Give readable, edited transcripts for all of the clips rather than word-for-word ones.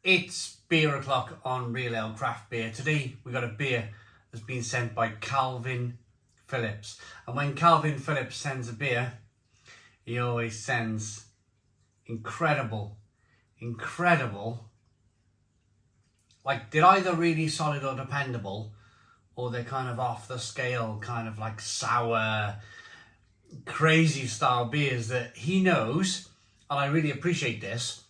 It's beer o'clock on Real Ale Craft Beer. Today we got a beer that's been sent by Calvin Phillips. And when Calvin Phillips sends a beer, he always sends incredible, like they're either really solid or dependable, or they're kind of off the scale, kind of like sour, crazy style beers that he knows, and I really appreciate this.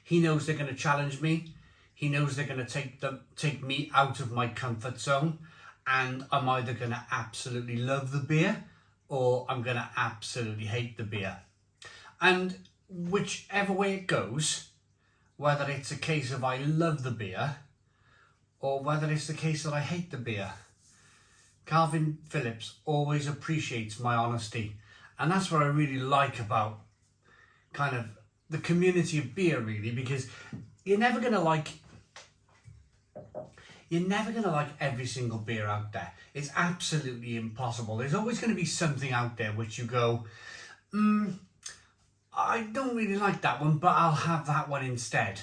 He knows they're going to challenge me. He knows they're going to take me out of my comfort zone, and I'm either going to absolutely love the beer or I'm going to absolutely hate the beer. And whichever way it goes, whether it's a case of I love the beer or whether it's the case that I hate the beer, Calvin Phillips always appreciates my honesty. And that's what I really like about kind of the community of beer, really, because you're never going to like every single beer out there. It's absolutely impossible. There's always going to be something out there which you go, I don't really like that one, but I'll have that one instead.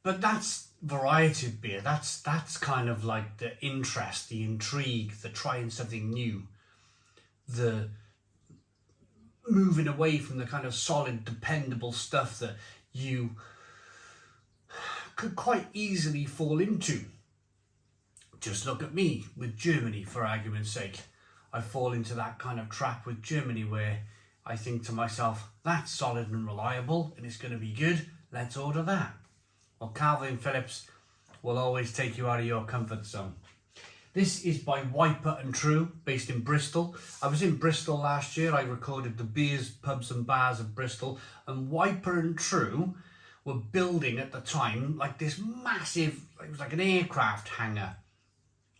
But that's variety of beer. That's kind of like the interest, the intrigue, the trying something new, the moving away from the kind of solid, dependable stuff that you could quite easily fall into. Just look at me with Germany, for argument's sake. I fall into that kind of trap with Germany where I think to myself, that's solid and reliable and it's going to be good, let's order that. Well, Calvin Phillips will always take you out of your comfort zone. This is by Wiper and True, based in Bristol. I was in Bristol last year. I recorded the beers, pubs and bars of Bristol, and Wiper and True were building at the time like this massive, it was like an aircraft hangar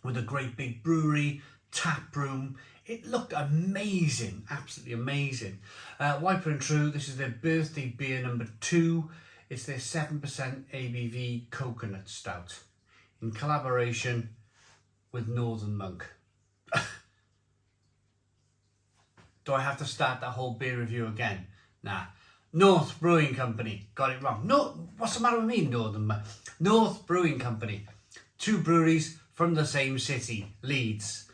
with a great big brewery, tap room. It looked amazing, absolutely amazing. Wiper and True, this is their birthday beer number 2. It's their 7% ABV coconut stout in collaboration with Northern Monk. Do I have to start that whole beer review again? Nah. North Brewing Company, got it wrong. No, what's the matter with me, Northern Monk? North Brewing Company, 2 breweries from the same city, Leeds.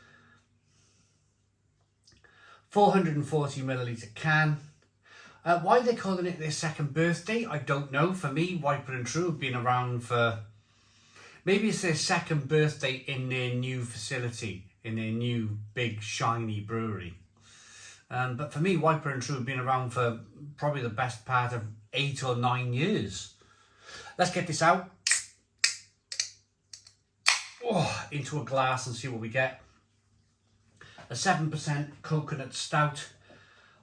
440 millilitre can. Why they're calling it their second birthday, I don't know. For me, Wiper and True have been around for, maybe it's their second birthday in their new facility, in their new big shiny brewery. But for me, Wiper and True have been around for probably the best part of 8 or 9 years. Let's get this out. Into a glass and see what we get. A 7% coconut stout.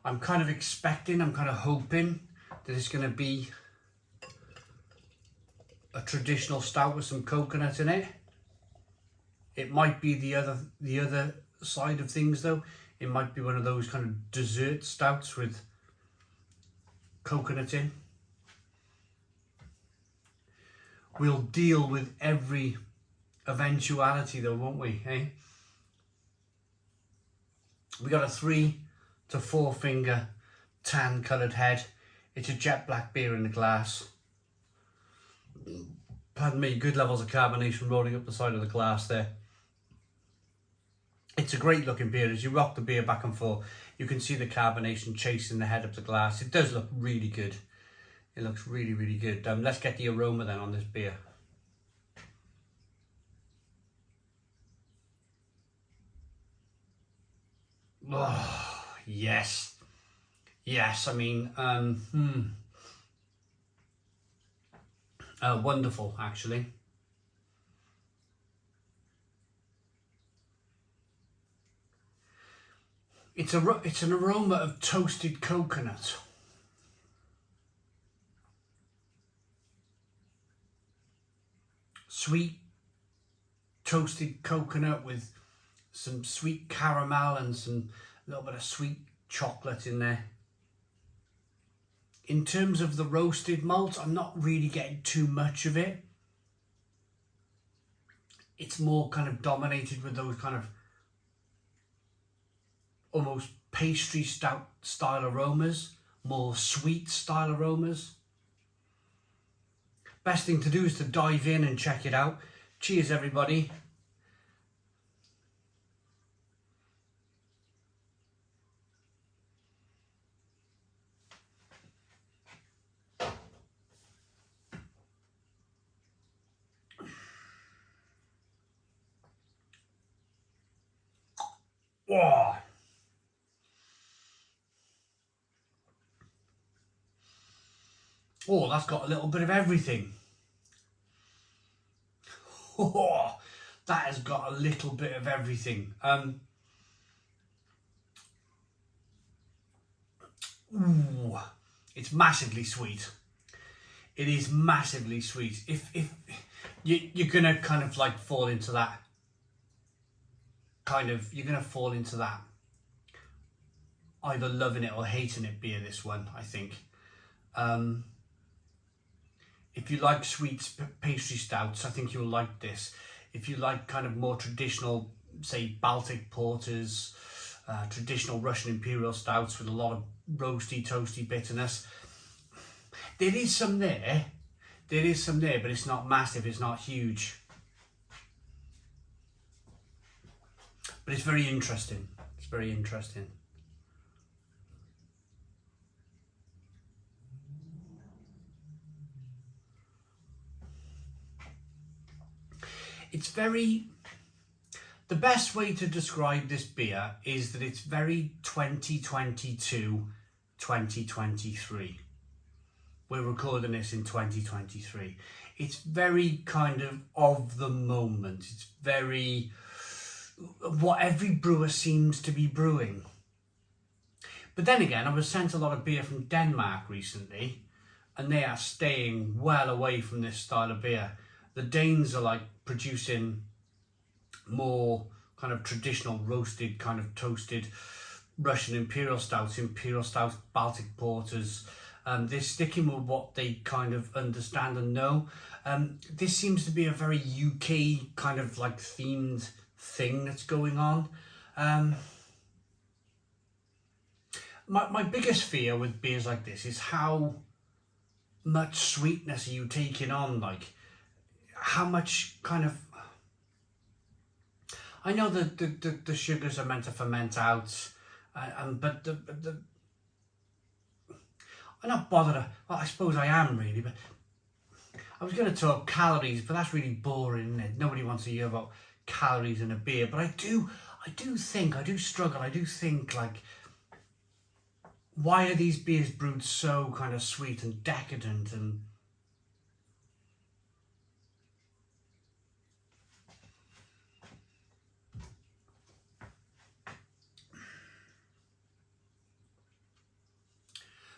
I'm kind of hoping that it's going to be a traditional stout with some coconut in it. It might be the other side of things though. It might be one of those kind of dessert stouts with coconut in. We'll deal with every eventuality though, won't we, eh? We got a 3 to 4 finger tan coloured head. It's a jet black beer in the glass. Pardon me, good levels of carbonation rolling up the side of the glass there. It's a great looking beer. As you rock the beer back and forth, you can see the carbonation chasing the head up the glass. It does look really good. It looks really, really good. Let's get the aroma then on this beer. Oh, yes. Yes, I mean, wonderful, actually. It's an aroma of toasted coconut. Sweet toasted coconut with some sweet caramel and some little bit of sweet chocolate in there. In terms of the roasted malt, I'm not really getting too much of it. It's more kind of dominated with those kind of almost pastry stout style aromas, more sweet style aromas. best thing to do is to dive in and check it out. Cheers, everybody. Whoa. Oh, that's got a little bit of everything. Oh, that has got a little bit of everything. Ooh, it's massively sweet. It is massively sweet. If you're gonna kind of like fall into that you're gonna fall into that either loving it or hating it beer, this one, I think. If you like sweet pastry stouts, I think you'll like this. If you like kind of more traditional, say, Baltic porters, traditional Russian imperial stouts with a lot of roasty, toasty bitterness, there is some there. There is some there, but it's not massive, it's not huge. But it's very interesting. It's very interesting. It's very, the best way to describe this beer is that it's very 2022, 2023. We're recording this in 2023. It's very kind of the moment. It's very what every brewer seems to be brewing. But then again, I was sent a lot of beer from Denmark recently, and they are staying well away from this style of beer. The Danes are like producing more kind of traditional roasted, kind of toasted Russian imperial stouts, Baltic porters. They're sticking with what they kind of understand and know. This seems to be a very UK kind of like themed thing that's going on. My biggest fear with beers like this is how much sweetness are you taking on, like how much kind of, I know that the sugars are meant to ferment out, but I'm not bothered. Well, I suppose I am really, but I was going to talk calories, but that's really boring, isn't it? Nobody wants to hear about calories in a beer, but I do struggle. I do think, like, why are these beers brewed so kind of sweet and decadent and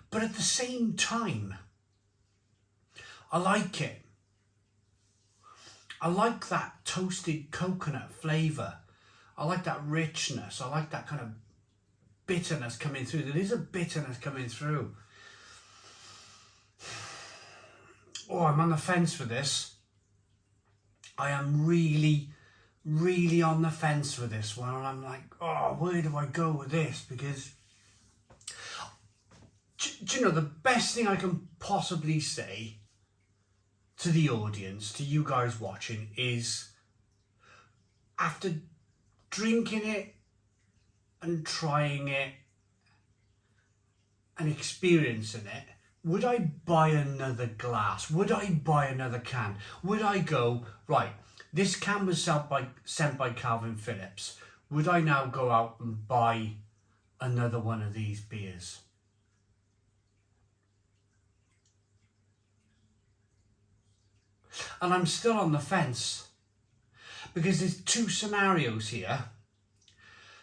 but at the same time, I like it. I like that toasted coconut flavour. I like that richness. I like that kind of bitterness coming through. There is a bitterness coming through. Oh, I'm on the fence for this. I am really, really on the fence for this one. And I'm like, oh, where do I go with this? Because, do you know, the best thing I can possibly say to the audience, to you guys watching, is after drinking it and trying it and experiencing it, would I buy another glass? Would I buy another can? Would I go, right, this can was sent by Calvin Phillips. Would I now go out and buy another one of these beers? And I'm still on the fence, because there's two scenarios here.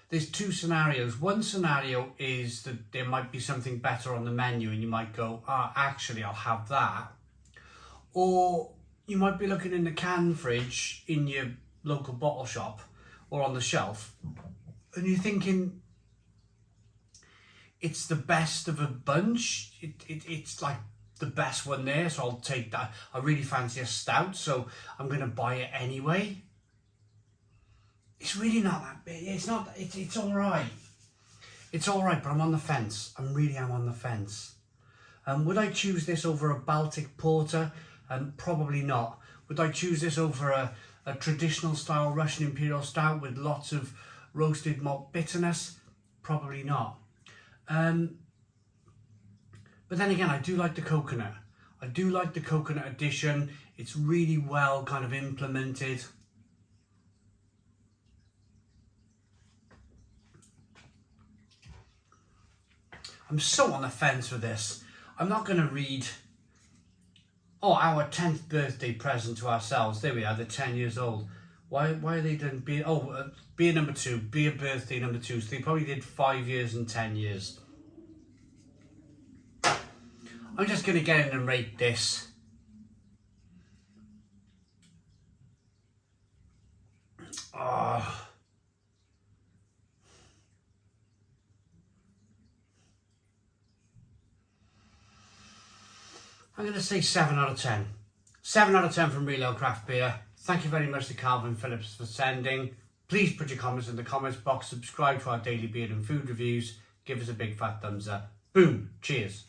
There's two scenarios. One scenario is that there might be something better on the menu and you might go, actually, I'll have that. Or you might be looking in the can fridge in your local bottle shop or on the shelf and you're thinking, it's the best of a bunch. It's like the best one there, so I'll take that. I really fancy a stout, so I'm going to buy it anyway. It's really not that big. It's not. It's all right. It's all right, but I'm on the fence. I really am on the fence. Would I choose this over a Baltic porter? Probably not. Would I choose this over a traditional style Russian Imperial Stout with lots of roasted malt bitterness? Probably not. But then again, I do like the coconut. I do like the coconut addition. It's really well kind of implemented. I'm so on the fence with this. I'm not going to read, our 10th birthday present to ourselves. There we are, they're 10 years old. Why are they doing beer? Beer number 2, beer birthday number 2. So they probably did 5 years and 10 years. I'm just going to get in and rate this. I'm going to say 7 out of 10. 7 out of 10 from Real Ale Craft Beer. Thank you very much to Calvin Phillips for sending. Please put your comments in the comments box. Subscribe to our daily beer and food reviews. Give us a big fat thumbs up. Boom. Cheers.